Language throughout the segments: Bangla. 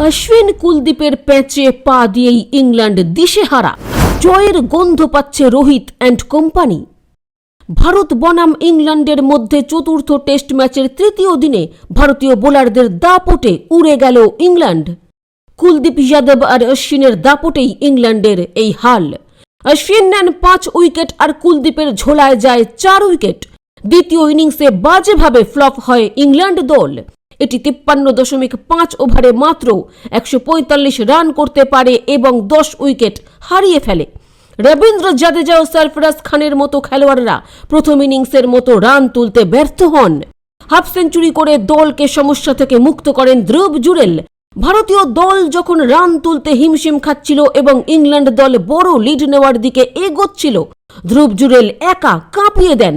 অশ্বিন কুলদীপের প্যাচে পা দিয়েই ইংল্যান্ড দিশেহারা, জয়ের গন্ধ পাচ্ছে রোহিত অ্যান্ড কোম্পানি। ভারত বনাম ইংল্যান্ডের মধ্যে চতুর্থ টেস্ট ম্যাচের তৃতীয় দিনে ভারতীয় বোলারদের দাপটে উড়ে গেল ইংল্যান্ড। কুলদীপ যাদব আর অশ্বিনের দাপটেই ইংল্যান্ডের এই হাল। অশ্বিন নেন 5 উইকেট আর কুলদীপের ঝোলায় যায় 4 উইকেট। দ্বিতীয় ইনিংসে বাজেভাবে ফ্লপ হয় ইংল্যান্ড দল। এটি 53.5 ওভারে মাত্র 145 রান করতে পারে এবং 10 উইকেট হারিয়ে ফেলে। রবীন্দ্র জাদেজা ও সরফরাজ খানের মতো খেলোয়াড়রা প্রথম ইনিংসের মতো রান তুলতে ব্যর্থ হন। হাফ সেঞ্চুরি করে দলকে সমস্যা থেকে মুক্ত করেন ধ্রুব জুরেল। ভারতীয় দল যখন রান তুলতে হিমশিম খাচ্ছিল এবং ইংল্যান্ড দল বড় লিড নেওয়ার দিকে এগোচ্ছিল, ধ্রুব জুরেল একা কাঁপিয়ে দেন।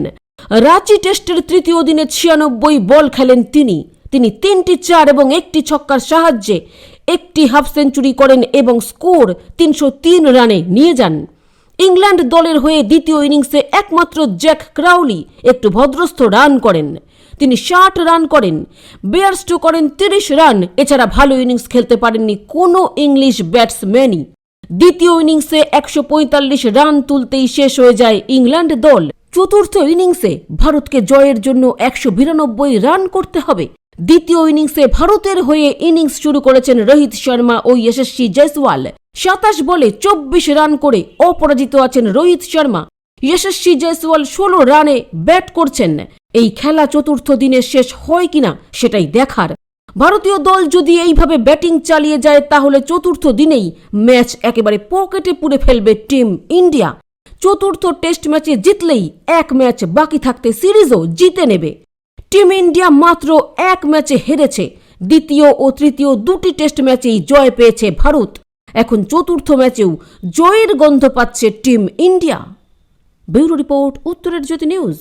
রাঁচি টেস্টের তৃতীয় দিনে 96 বল খেলেন তিনি। 3টি 4 এবং 1টি ছক্কার সাহায্যে একটি হাফ সেঞ্চুরি করেন এবং স্কোর 303 রানে নিয়ে যান। ইংল্যান্ড দলের হয়ে দ্বিতীয় ইনিংসে একমাত্র জ্যাক ক্রাউলি একটু ভদ্রস্থ রান করেন। তিনি 60 রান করেন। বেয়ারস্টো করেন 30 রান। এছাড়া ভালো ইনিংস খেলতে পারেননি কোনো ইংলিশ ব্যাটসম্যানই। দ্বিতীয় ইনিংসে 145 রান তুলতেই শেষ হয়ে যায় ইংল্যান্ড দল। চতুর্থ ইনিংসে ভারতকে জয়ের জন্য 192 রান করতে হবে। দ্বিতীয় ইনিংসে ভারতের হয়ে ইনিংস শুরু করেছেন রোহিত শর্মা ও যশস্বী জয়সওয়াল। 27 বলে 24 রান করে অপরাজিত আছেন রোহিত শর্মা। যশস্বী জয়সওয়াল 16 রানে ব্যাট করছেন। এই খেলা চতুর্থ দিনে শেষ হয় কিনা সেটাই দেখার। ভারতীয় দল যদি এইভাবে ব্যাটিং চালিয়ে যায় তাহলে চতুর্থ দিনেই ম্যাচ একেবারে পকেটে পুরে ফেলবে টিম ইন্ডিয়া। চতুর্থ টেস্ট ম্যাচে জিতলেই এক ম্যাচ বাকি থাকতে সিরিজও জিতে নেবে। টিম ইন্ডিয়া মাত্র এক ম্যাচে হেরেছে। দ্বিতীয় ও তৃতীয় দুটি টেস্ট ম্যাচেই জয় পেয়েছে ভারত। এখন চতুর্থ ম্যাচেও জয়ের গন্ধ পাচ্ছে টিম ইন্ডিয়া। ব্যুরো রিপোর্ট, উত্তরের জ্যোতি নিউজ।